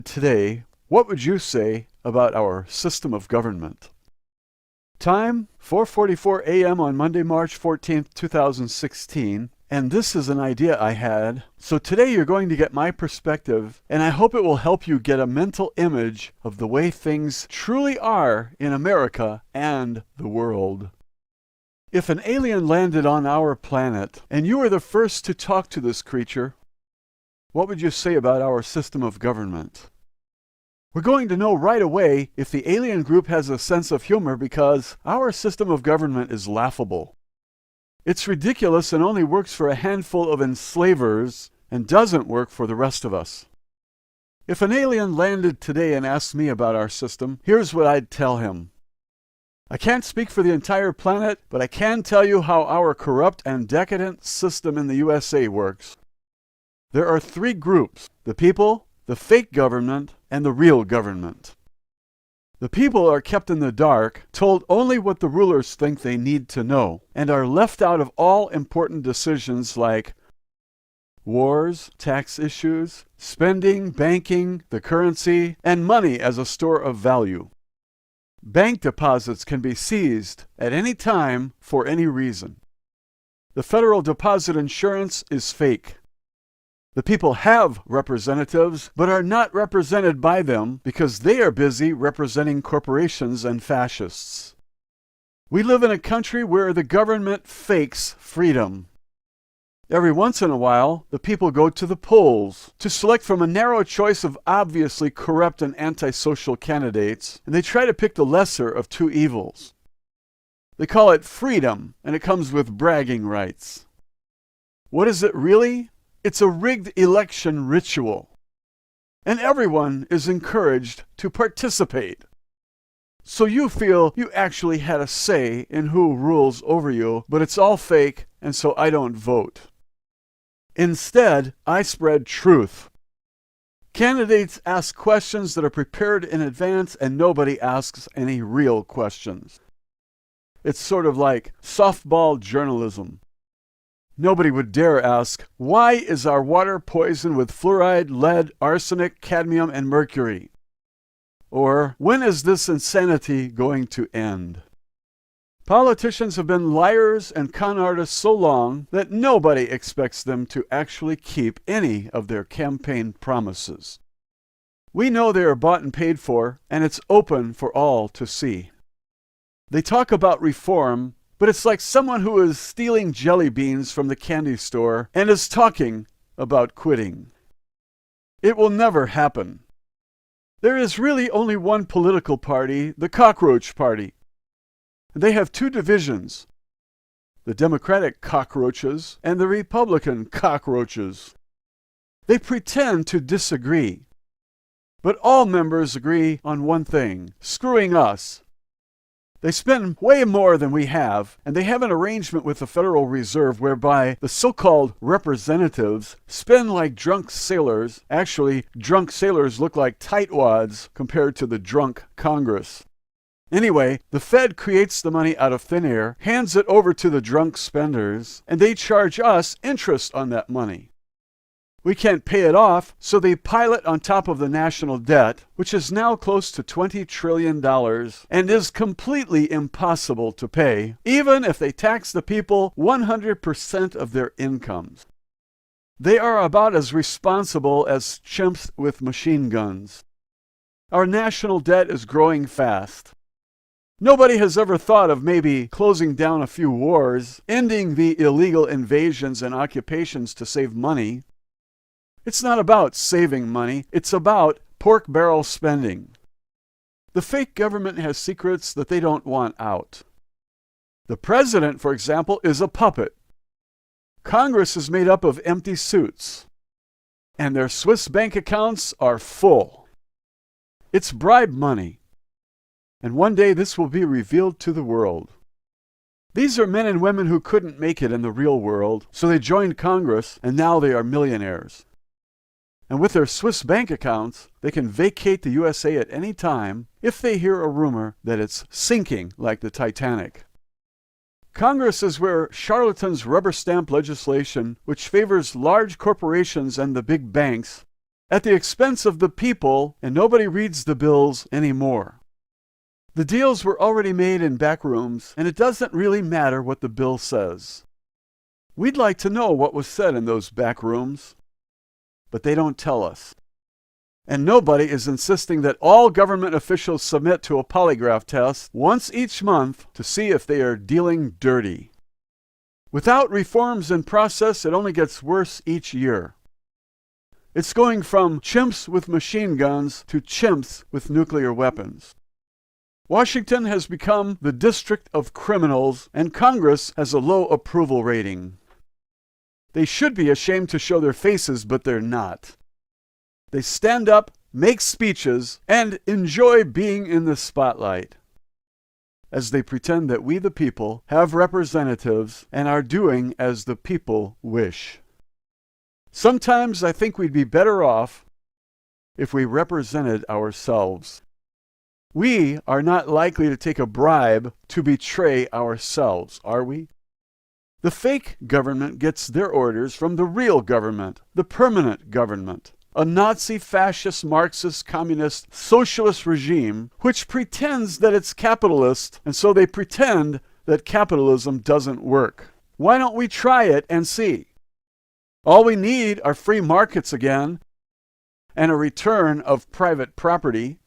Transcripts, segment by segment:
Today, what would you say about our system of government? Time, 4:44 a.m. on Monday, March 14th, 2016, and this is an idea I had. So today you're going to get my perspective, and I hope it will help you get a mental image of the way things truly are in America and the world. If an alien landed on our planet, and you were the first to talk to this creature, what would you say about our system of government? We're going to know right away if the alien group has a sense of humor because our system of government is laughable. It's ridiculous and only works for a handful of enslavers and doesn't work for the rest of us. If an alien landed today and asked me about our system, here's what I'd tell him. I can't speak for the entire planet, but I can tell you how our corrupt and decadent system in the USA works. There are three groups: the people, the fake government, and the real government. The people are kept in the dark, told only what the rulers think they need to know, and are left out of all important decisions like wars, tax issues, spending, banking, the currency, and money as a store of value. Bank deposits can be seized at any time for any reason. The federal deposit insurance is fake. The people have representatives, but are not represented by them because they are busy representing corporations and fascists. We live in a country where the government fakes freedom. Every once in a while, the people go to the polls to select from a narrow choice of obviously corrupt and antisocial candidates, and they try to pick the lesser of two evils. They call it freedom, and it comes with bragging rights. What is it really? It's a rigged election ritual, and everyone is encouraged to participate. So you feel you actually had a say in who rules over you, but it's all fake, and so I don't vote. Instead, I spread truth. Candidates ask questions that are prepared in advance, and nobody asks any real questions. It's sort of like softball journalism. Nobody would dare ask, why is our water poisoned with fluoride, lead, arsenic, cadmium, and mercury? Or, when is this insanity going to end? Politicians have been liars and con artists so long that nobody expects them to actually keep any of their campaign promises. We know they are bought and paid for, and it's open for all to see. They talk about reform, but it's like someone who is stealing jelly beans from the candy store and is talking about quitting. It will never happen. There is really only one political party, the Cockroach Party. They have two divisions: the Democratic cockroaches and the Republican cockroaches. They pretend to disagree, but all members agree on one thing: screwing us. They spend way more than we have, and they have an arrangement with the Federal Reserve whereby the so-called representatives spend like drunk sailors. Actually, drunk sailors look like tightwads compared to the drunk Congress. Anyway, the Fed creates the money out of thin air, hands it over to the drunk spenders, and they charge us interest on that money. We can't pay it off, so they pile it on top of the national debt, which is now close to $20 trillion and is completely impossible to pay, even if they tax the people 100% of their incomes. They are about as responsible as chimps with machine guns. Our national debt is growing fast. Nobody has ever thought of maybe closing down a few wars, ending the illegal invasions and occupations to save money. It's not about saving money, it's about pork barrel spending. The fake government has secrets that they don't want out. The president, for example, is a puppet. Congress is made up of empty suits, and their Swiss bank accounts are full. It's bribe money. And one day this will be revealed to the world. These are men and women who couldn't make it in the real world, so they joined Congress, and now they are millionaires. And with their Swiss bank accounts, they can vacate the USA at any time if they hear a rumor that it's sinking like the Titanic. Congress is where charlatans rubber stamp legislation which favors large corporations and the big banks at the expense of the people, and nobody reads the bills anymore. The deals were already made in back rooms, and it doesn't really matter what the bill says. We'd like to know what was said in those back rooms, but they don't tell us. And nobody is insisting that all government officials submit to a polygraph test once each month to see if they are dealing dirty. Without reforms in process, it only gets worse each year. It's going from chimps with machine guns to chimps with nuclear weapons. Washington has become the district of criminals, and Congress has a low approval rating. They should be ashamed to show their faces, but they're not. They stand up, make speeches, and enjoy being in the spotlight, as they pretend that we the people have representatives and are doing as the people wish. Sometimes I think we'd be better off if we represented ourselves. We are not likely to take a bribe to betray ourselves, are we? The fake government gets their orders from the real government, the permanent government, a Nazi, fascist, Marxist, communist, socialist regime which pretends that it's capitalist, and so they pretend that capitalism doesn't work. Why don't we try it and see? All we need are free markets again and a return of private property.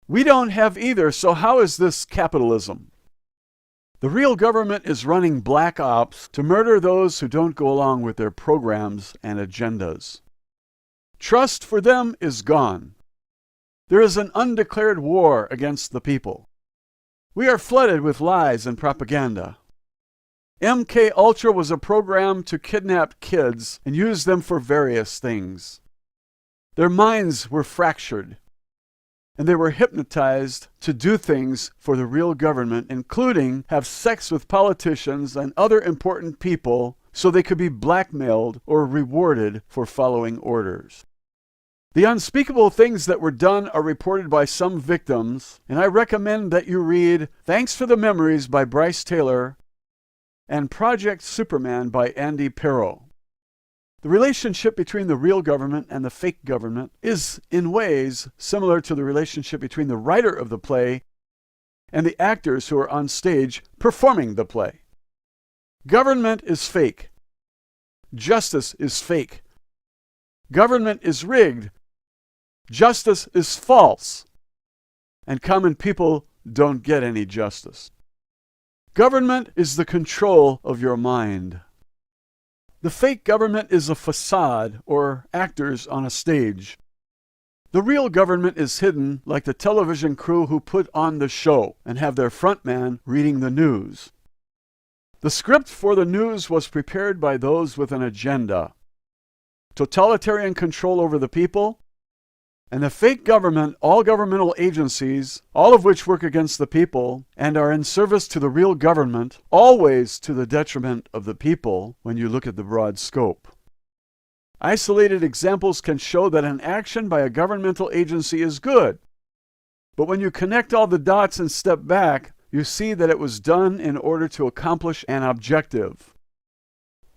We don't have either, so how is this capitalism? The real government is running black ops to murder those who don't go along with their programs and agendas. Trust for them is gone. There is an undeclared war against the people. We are flooded with lies and propaganda. MK Ultra was a program to kidnap kids and use them for various things. Their minds were fractured, and they were hypnotized to do things for the real government, including have sex with politicians and other important people so they could be blackmailed or rewarded for following orders. The unspeakable things that were done are reported by some victims, and I recommend that you read Thanks for the Memories by Bryce Taylor and Project Superman by Andy Perro. The relationship between the real government and the fake government is, in ways, similar to the relationship between the writer of the play and the actors who are on stage performing the play. Government is fake. Justice is fake. Government is rigged. Justice is false. And common people don't get any justice. Government is the control of your mind. The fake government is a facade or actors on a stage. The real government is hidden like the television crew who put on the show and have their front man reading the news. The script for the news was prepared by those with an agenda. Totalitarian control over the people, and the fake government, all governmental agencies, all of which work against the people and are in service to the real government, always to the detriment of the people when you look at the broad scope. Isolated examples can show that an action by a governmental agency is good, but when you connect all the dots and step back, you see that it was done in order to accomplish an objective.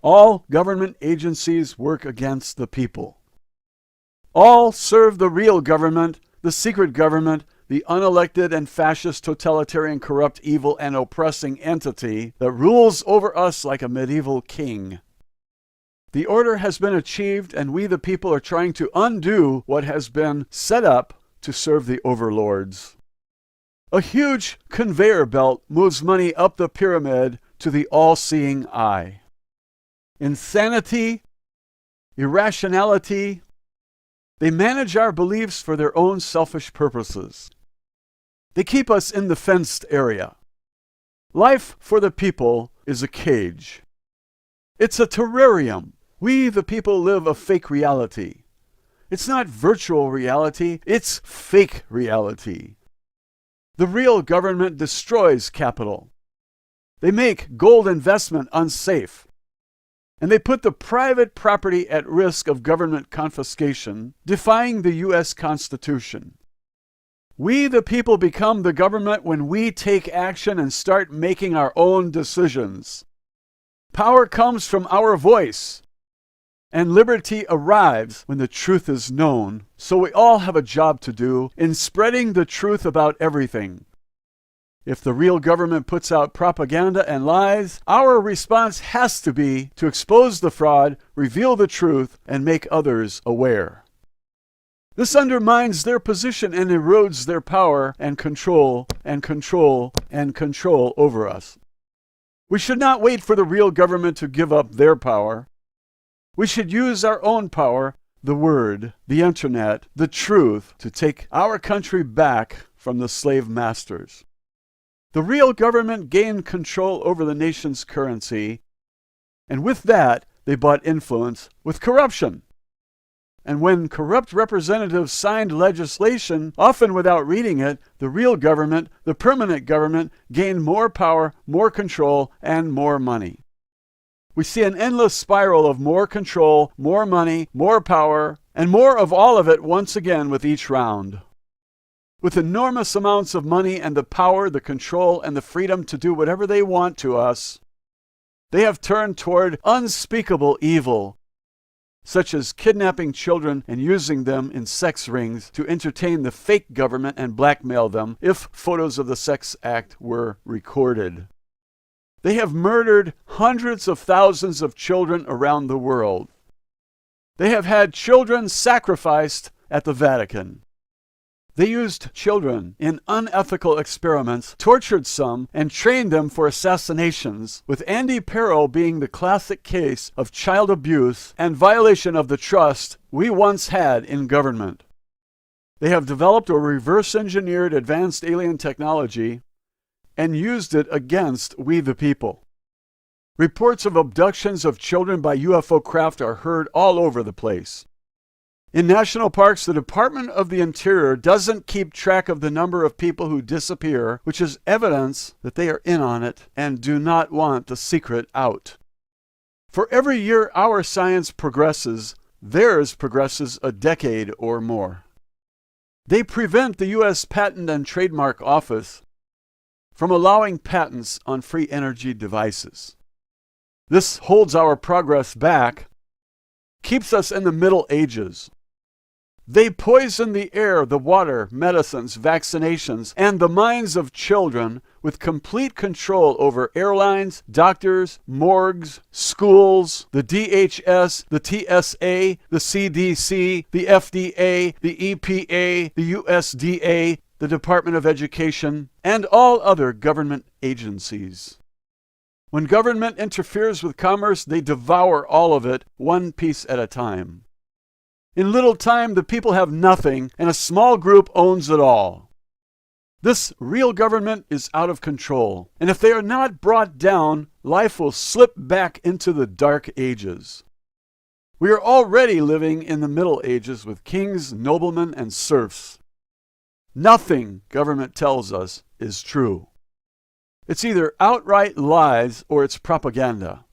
All government agencies work against the people. All serve the real government, the secret government, the unelected and fascist, totalitarian, corrupt, evil, and oppressing entity that rules over us like a medieval king. The order has been achieved, and we the people are trying to undo what has been set up to serve the overlords. A huge conveyor belt moves money up the pyramid to the all-seeing eye. Insanity, irrationality, they manage our beliefs for their own selfish purposes. They keep us in the fenced area. Life for the people is a cage. It's a terrarium. We, the people, live a fake reality. It's not virtual reality, it's fake reality. The real government destroys capital. They make gold investment unsafe. And they put the private property at risk of government confiscation, defying the U.S. Constitution. We, the people, become the government when we take action and start making our own decisions. Power comes from our voice. and liberty arrives when the truth is known. So we all have a job to do in spreading the truth about everything. If the real government puts out propaganda and lies, our response has to be to expose the fraud, reveal the truth, and make others aware. This undermines their position and erodes their power and control over us. We should not wait for the real government to give up their power. We should use our own power, the Word, the Internet, the truth, to take our country back from the slave masters. The real government gained control over the nation's currency, and with that, they bought influence with corruption. And when corrupt representatives signed legislation, often without reading it, the real government, the permanent government, gained more power, more control, and more money. We see an endless spiral of more control, more money, more power, and more of all of it once again with each round. With enormous amounts of money and the power, the control, and the freedom to do whatever they want to us, they have turned toward unspeakable evil, such as kidnapping children and using them in sex rings to entertain the fake government and blackmail them if photos of the sex act were recorded. They have murdered hundreds of thousands of children around the world. They have had children sacrificed at the Vatican. They used children in unethical experiments, tortured some, and trained them for assassinations, with Andy Perro being the classic case of child abuse and violation of the trust we once had in government. They have developed or reverse-engineered advanced alien technology and used it against we the people. Reports of abductions of children by UFO craft are heard all over the place. In national parks, the Department of the Interior doesn't keep track of the number of people who disappear, which is evidence that they are in on it and do not want the secret out. For every year our science progresses, theirs progresses a decade or more. They prevent the U.S. Patent and Trademark Office from allowing patents on free energy devices. This holds our progress back, keeps us in the Middle Ages. They poison the air, the water, medicines, vaccinations, and the minds of children with complete control over airlines, doctors, morgues, schools, the DHS, the TSA, the CDC, the FDA, the EPA, the USDA, the Department of Education, and all other government agencies. When government interferes with commerce, they devour all of it, one piece at a time. In little time, the people have nothing, and a small group owns it all. This real government is out of control, and if they are not brought down, life will slip back into the Dark Ages. We are already living in the Middle Ages with kings, noblemen, and serfs. Nothing government tells us is true. It's either outright lies or it's propaganda.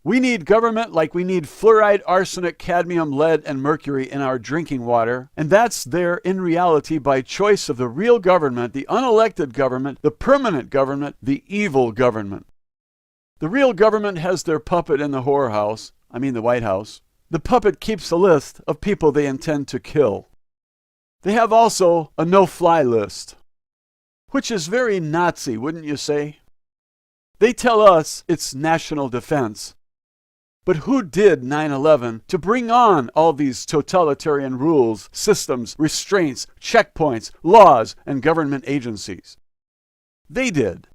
We need government like we need fluoride, arsenic, cadmium, lead, and mercury in our drinking water, and that's there in reality by choice of the real government, the unelected government, the permanent government, the evil government. The real government has their puppet in the whorehouse, the White House. The puppet keeps a list of people they intend to kill. They have also a no-fly list, which is very Nazi, wouldn't you say? They tell us it's national defense. But who did 9/11 to bring on all these totalitarian rules, systems, restraints, checkpoints, laws, and government agencies? They did.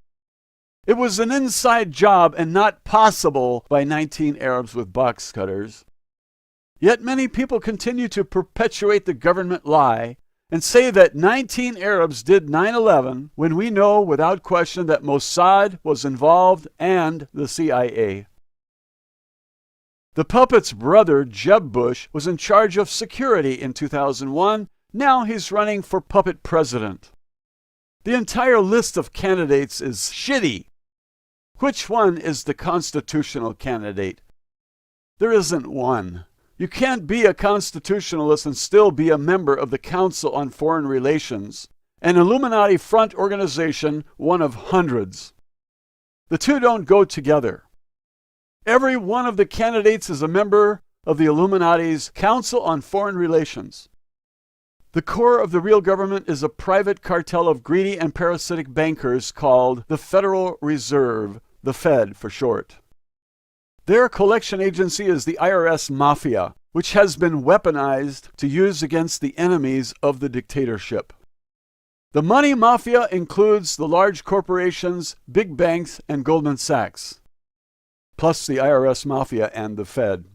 It was an inside job and not possible by 19 Arabs with box cutters. Yet many people continue to perpetuate the government lie and say that 19 Arabs did 9/11 when we know without question that Mossad was involved and the CIA. The puppet's brother, Jeb Bush, was in charge of security in 2001. Now he's running for puppet president. The entire list of candidates is shitty. Which one is the constitutional candidate? There isn't one. You can't be a constitutionalist and still be a member of the Council on Foreign Relations, an Illuminati front organization, one of hundreds. The two don't go together. Every one of the candidates is a member of the Illuminati's Council on Foreign Relations. The core of the real government is a private cartel of greedy and parasitic bankers called the Federal Reserve, the Fed for short. Their collection agency is the IRS Mafia, which has been weaponized to use against the enemies of the dictatorship. The money mafia includes the large corporations, big banks, and Goldman Sachs, plus the IRS Mafia and the Fed.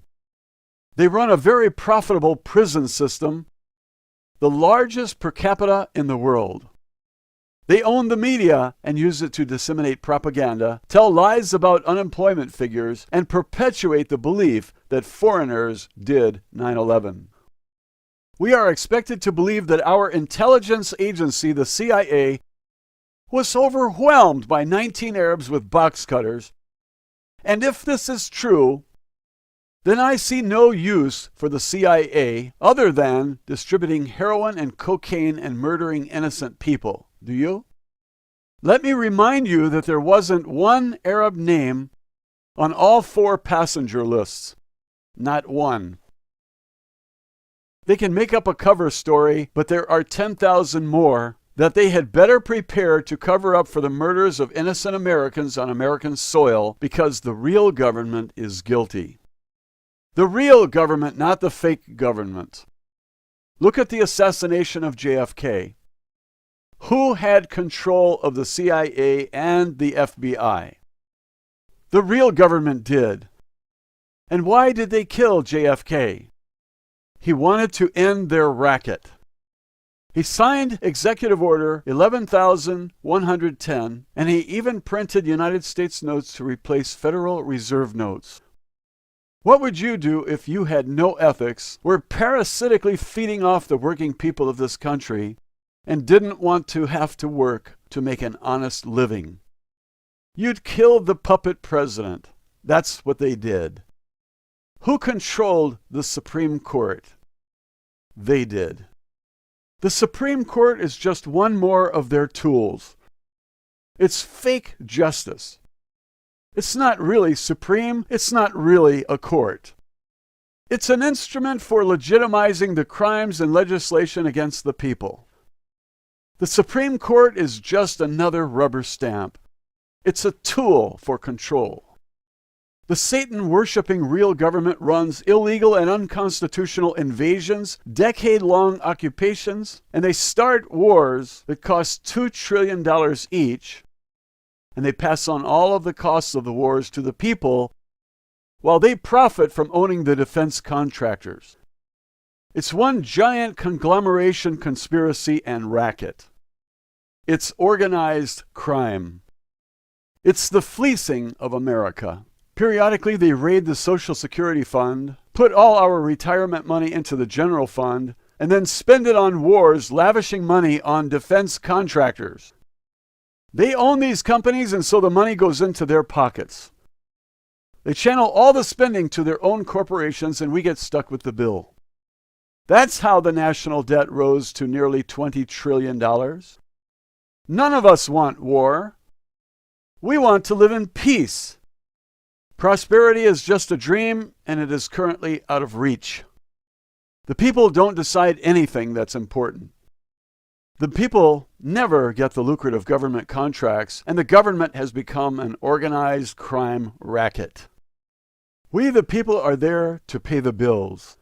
They run a very profitable prison system, the largest per capita in the world. They own the media and use it to disseminate propaganda, tell lies about unemployment figures, and perpetuate the belief that foreigners did 9/11. We are expected to believe that our intelligence agency, the CIA, was overwhelmed by 19 Arabs with box cutters. And if this is true, then I see no use for the CIA other than distributing heroin and cocaine and murdering innocent people. Do you? Let me remind you that there wasn't one Arab name on all 4 passenger lists. Not one. They can make up a cover story, but there are 10,000 more that they had better prepare to cover up for the murders of innocent Americans on American soil, because the real government is guilty. The real government, not the fake government. Look at the assassination of JFK. Who had control of the CIA and the FBI? The real government did. And why did they kill JFK? He wanted to end their racket. He signed Executive Order 11,110, and he even printed United States notes to replace Federal Reserve notes. What would you do if you had no ethics, were parasitically feeding off the working people of this country, and didn't want to have to work to make an honest living? You'd kill the puppet president. That's what they did. Who controlled the Supreme Court? They did. The Supreme Court is just one more of their tools. It's fake justice. It's not really supreme. It's not really a court. It's an instrument for legitimizing the crimes and legislation against the people. The Supreme Court is just another rubber stamp. It's a tool for control. The Satan-worshipping real government runs illegal and unconstitutional invasions, decade-long occupations, and they start wars that cost $2 trillion each, and they pass on all of the costs of the wars to the people while they profit from owning the defense contractors. It's one giant conglomeration, conspiracy, and racket. It's organized crime. It's the fleecing of America. Periodically, they raid the Social Security Fund, put all our retirement money into the general fund, and then spend it on wars, lavishing money on defense contractors. They own these companies, and so the money goes into their pockets. They channel all the spending to their own corporations, and we get stuck with the bill. That's how the national debt rose to nearly $20 trillion. None of us want war. We want to live in peace. Prosperity is just a dream, and it is currently out of reach. The people don't decide anything that's important. The people never get the lucrative government contracts, and the government has become an organized crime racket. We, the people, are there to pay the bills.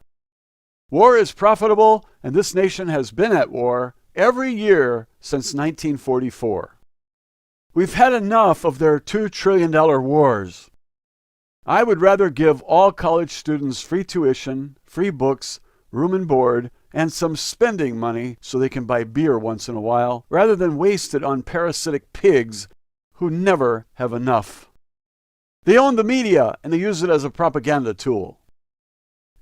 War is profitable, and this nation has been at war every year since 1944. We've had enough of their $2 trillion wars. I would rather give all college students free tuition, free books, room and board, and some spending money so they can buy beer once in a while, rather than waste it on parasitic pigs who never have enough. They own the media, and they use it as a propaganda tool.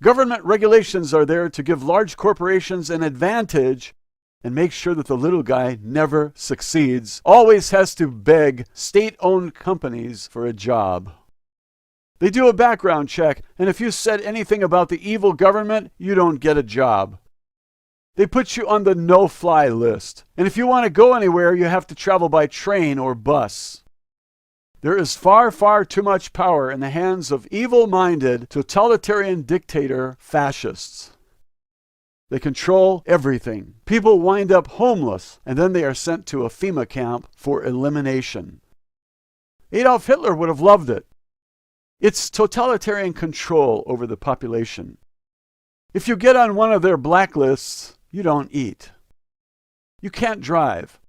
Government regulations are there to give large corporations an advantage and make sure that the little guy never succeeds, always has to beg state-owned companies for a job. They do a background check, and if you said anything about the evil government, you don't get a job. They put you on the no-fly list, and if you want to go anywhere, you have to travel by train or bus. There is far, far too much power in the hands of evil-minded, totalitarian dictator fascists. They control everything. People wind up homeless, and then they are sent to a FEMA camp for elimination. Adolf Hitler would have loved it. It's totalitarian control over the population. If you get on one of their blacklists, you don't eat. You can't drive.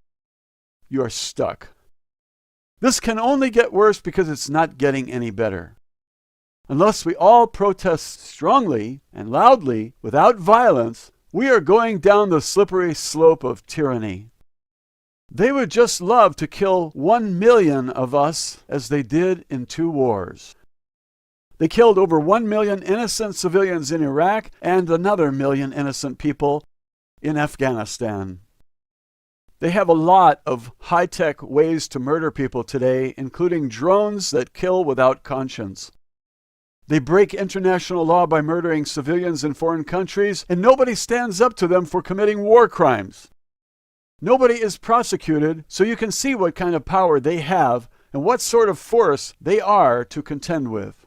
You are stuck. This can only get worse because it's not getting any better. Unless we all protest strongly and loudly, without violence, we are going down the slippery slope of tyranny. They would just love to kill 1 million of us as they did in 2 wars. They killed over 1 million innocent civilians in Iraq and another million innocent people in Afghanistan. They have a lot of high-tech ways to murder people today, including drones that kill without conscience. They break international law by murdering civilians in foreign countries, and nobody stands up to them for committing war crimes. Nobody is prosecuted, so you can see what kind of power they have and what sort of force they are to contend with.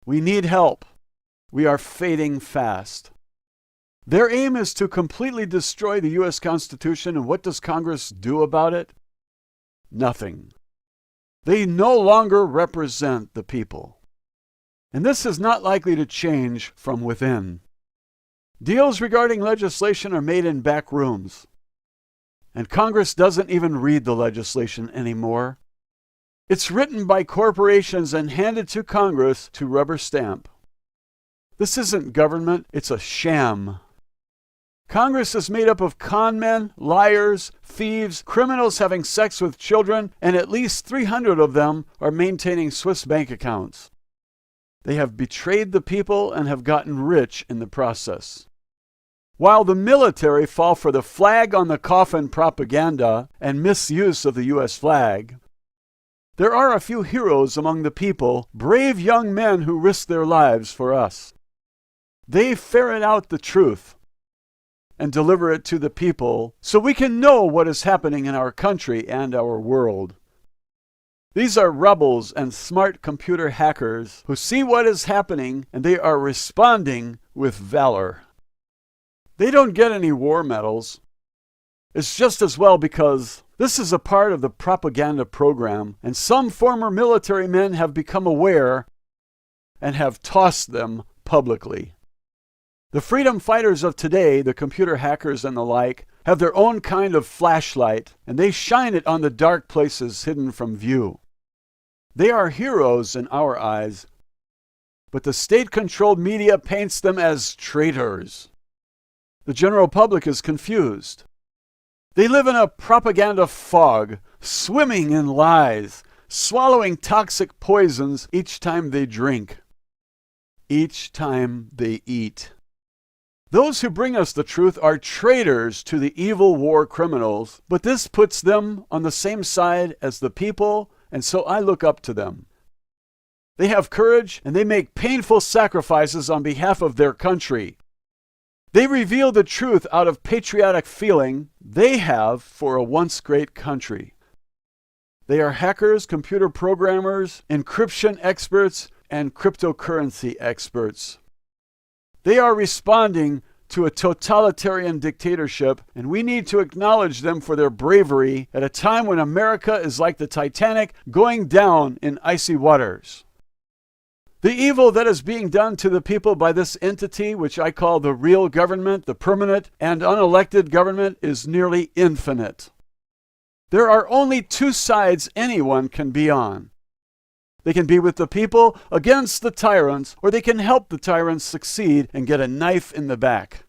We need help. We are fading fast. Their aim is to completely destroy the U.S. Constitution, and what does Congress do about it? Nothing. They no longer represent the people. And this is not likely to change from within. Deals regarding legislation are made in back rooms. And Congress doesn't even read the legislation anymore. It's written by corporations and handed to Congress to rubber stamp. This isn't government, it's a sham. Congress is made up of con men, liars, thieves, criminals having sex with children, and at least 300 of them are maintaining Swiss bank accounts. They have betrayed the people and have gotten rich in the process. While the military fall for the flag on the coffin propaganda and misuse of the U.S. flag, there are a few heroes among the people, brave young men who risk their lives for us. They ferret out the truth and deliver it to the people so we can know what is happening in our country and our world. These are rebels and smart computer hackers who see what is happening and they are responding with valor. They don't get any war medals. It's just as well because this is a part of the propaganda program, and some former military men have become aware and have tossed them publicly. The freedom fighters of today, the computer hackers and the like, have their own kind of flashlight, and they shine it on the dark places hidden from view. They are heroes in our eyes, but the state-controlled media paints them as traitors. The general public is confused. They live in a propaganda fog, swimming in lies, swallowing toxic poisons each time they drink, each time they eat. Those who bring us the truth are traitors to the evil war criminals, but this puts them on the same side as the people, and so I look up to them. They have courage, and they make painful sacrifices on behalf of their country. They reveal the truth out of patriotic feeling they have for a once great country. They are hackers, computer programmers, encryption experts, and cryptocurrency experts. They are responding to a totalitarian dictatorship, and we need to acknowledge them for their bravery at a time when America is like the Titanic going down in icy waters. The evil that is being done to the people by this entity, which I call the real government, the permanent and unelected government, is nearly infinite. There are only 2 sides anyone can be on. They can be with the people against the tyrants, or they can help the tyrants succeed and get a knife in the back.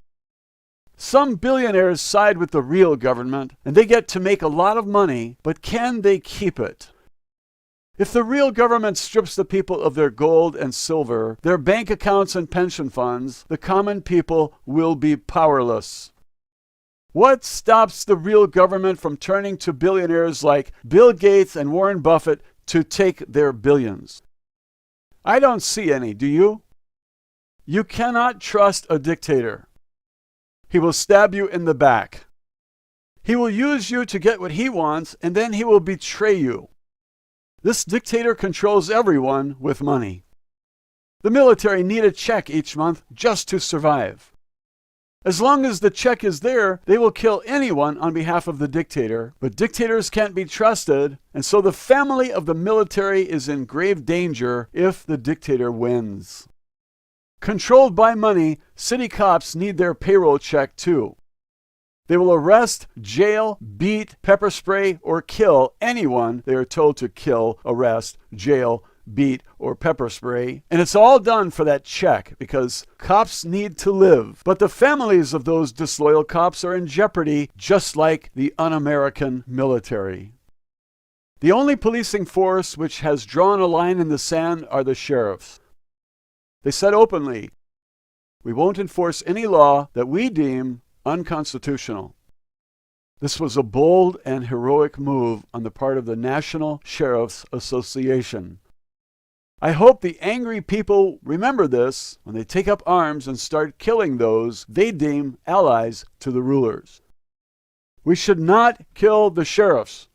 Some billionaires side with the real government, and they get to make a lot of money, but can they keep it? If the real government strips the people of their gold and silver, their bank accounts and pension funds, the common people will be powerless. What stops the real government from turning to billionaires like Bill Gates and Warren Buffett to take their billions? I don't see any, do you? You cannot trust a dictator. He will stab you in the back. He will use you to get what he wants, and then he will betray you. This dictator controls everyone with money. The military need a check each month just to survive. As long as the check is there, they will kill anyone on behalf of the dictator, but dictators can't be trusted, and so the family of the military is in grave danger if the dictator wins. Controlled by money, city cops need their payroll check too. They will arrest, jail, beat, pepper spray, or kill anyone they are told to kill, arrest, jail, beat, or pepper spray. And it's all done for that check because cops need to live. But the families of those disloyal cops are in jeopardy, just like the un-American military. The only policing force which has drawn a line in the sand are the sheriffs. They said openly, "We won't enforce any law that we deem unconstitutional." This was a bold and heroic move on the part of the National Sheriff's Association. I hope the angry people remember this when they take up arms and start killing those they deem allies to the rulers. We should not kill the sheriffs,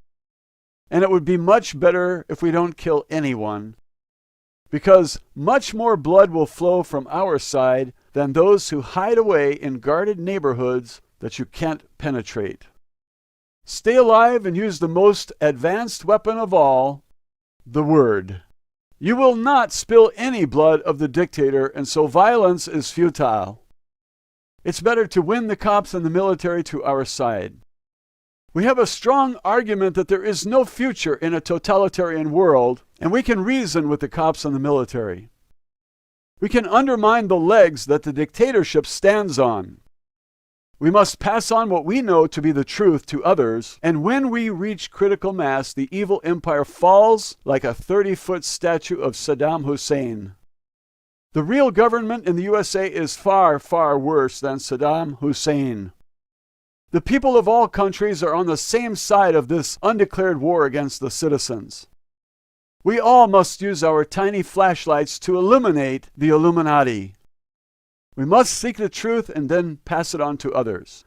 and it would be much better if we don't kill anyone, because much more blood will flow from our side than those who hide away in guarded neighborhoods that you can't penetrate. Stay alive and use the most advanced weapon of all, the word. You will not spill any blood of the dictator, and so violence is futile. It's better to win the cops and the military to our side. We have a strong argument that there is no future in a totalitarian world, and we can reason with the cops and the military. We can undermine the legs that the dictatorship stands on. We must pass on what we know to be the truth to others, and when we reach critical mass, the evil empire falls like a 30-foot statue of Saddam Hussein. The real government in the USA is far, far worse than Saddam Hussein. The people of all countries are on the same side of this undeclared war against the citizens. We all must use our tiny flashlights to illuminate the Illuminati. We must seek the truth and then pass it on to others.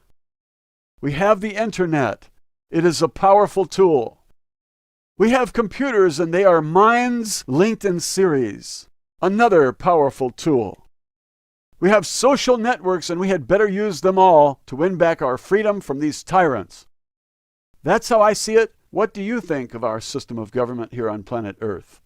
We have the internet. It is a powerful tool. We have computers, and they are minds linked in series. Another powerful tool. We have social networks, and we had better use them all to win back our freedom from these tyrants. That's how I see it. What do you think of our system of government here on planet Earth?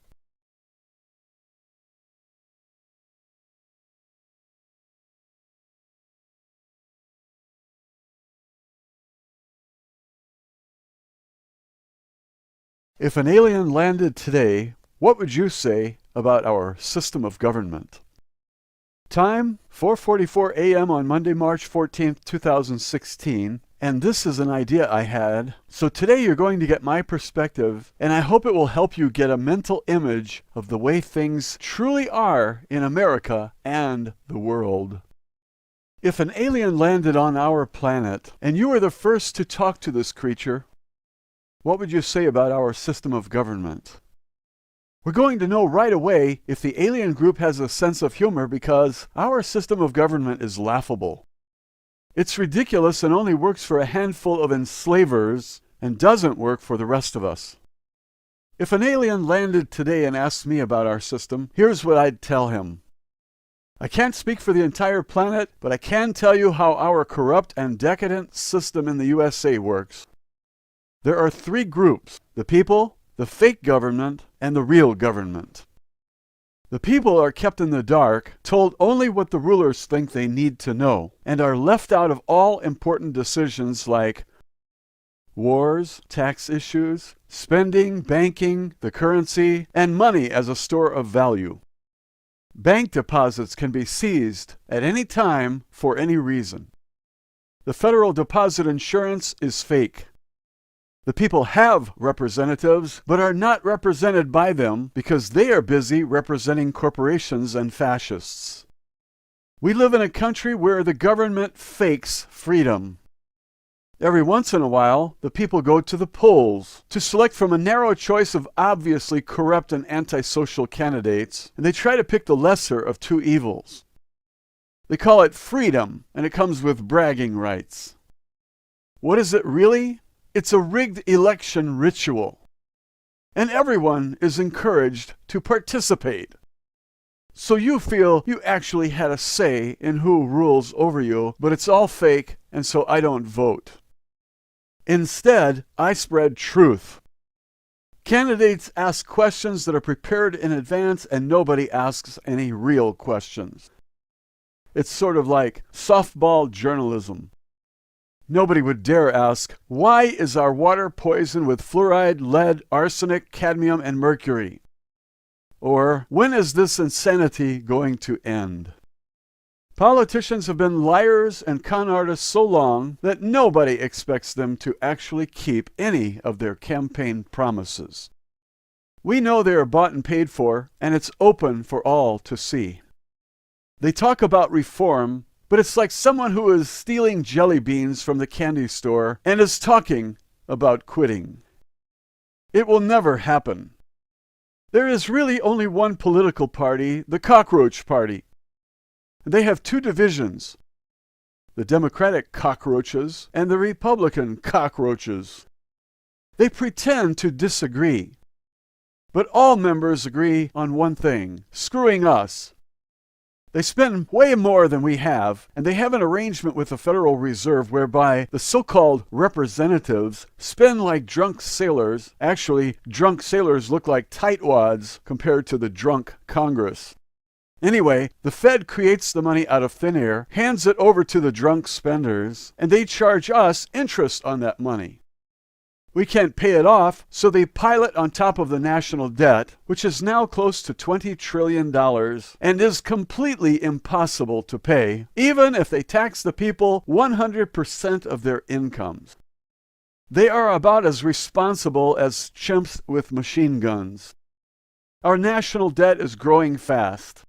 If an alien landed today, what would you say about our system of government? Time, 4:44 a.m. on Monday, March 14th, 2016, and this is an idea I had. So today you're going to get my perspective, and I hope it will help you get a mental image of the way things truly are in America and the world. If an alien landed on our planet, and you were the first to talk to this creature, what would you say about our system of government? We're going to know right away if the alien group has a sense of humor because our system of government is laughable. It's ridiculous and only works for a handful of enslavers and doesn't work for the rest of us. If an alien landed today and asked me about our system, here's what I'd tell him. I can't speak for the entire planet, but I can tell you how our corrupt and decadent system in the USA works. There are three groups: the people, the fake government, and the real government. The people are kept in the dark, told only what the rulers think they need to know, and are left out of all important decisions like wars, tax issues, spending, banking, the currency, and money as a store of value. Bank deposits can be seized at any time for any reason. The federal deposit insurance is fake. The people have representatives, but are not represented by them because they are busy representing corporations and fascists. We live in a country where the government fakes freedom. Every once in a while, the people go to the polls to select from a narrow choice of obviously corrupt and antisocial candidates, and they try to pick the lesser of two evils. They call it freedom, and it comes with bragging rights. What is it really? It's a rigged election ritual. and everyone is encouraged to participate. So you feel you actually had a say in who rules over you, but it's all fake, and so I don't vote. Instead, I spread truth. Candidates ask questions that are prepared in advance, and nobody asks any real questions. It's sort of like softball journalism. Nobody would dare ask, why is our water poisoned with fluoride, lead, arsenic, cadmium, and mercury? Or, when is this insanity going to end? Politicians have been liars and con artists so long that nobody expects them to actually keep any of their campaign promises. We know they are bought and paid for, and it's open for all to see. They talk about reform, but it's like someone who is stealing jelly beans from the candy store and is talking about quitting. It will never happen. There is really only one political party, the Cockroach Party. They have two divisions, the Democratic cockroaches and the Republican cockroaches. They pretend to disagree, but all members agree on one thing: screwing us. They spend way more than we have, and they have an arrangement with the Federal Reserve whereby the so-called representatives spend like drunk sailors. Actually, drunk sailors look like tightwads compared to the drunk Congress. Anyway, the Fed creates the money out of thin air, hands it over to the drunk spenders, and they charge us interest on that money. We can't pay it off, so they pile it on top of the national debt, which is now close to $20 trillion and is completely impossible to pay, even if they tax the people 100% of their incomes. They are about as responsible as chimps with machine guns. Our national debt is growing fast.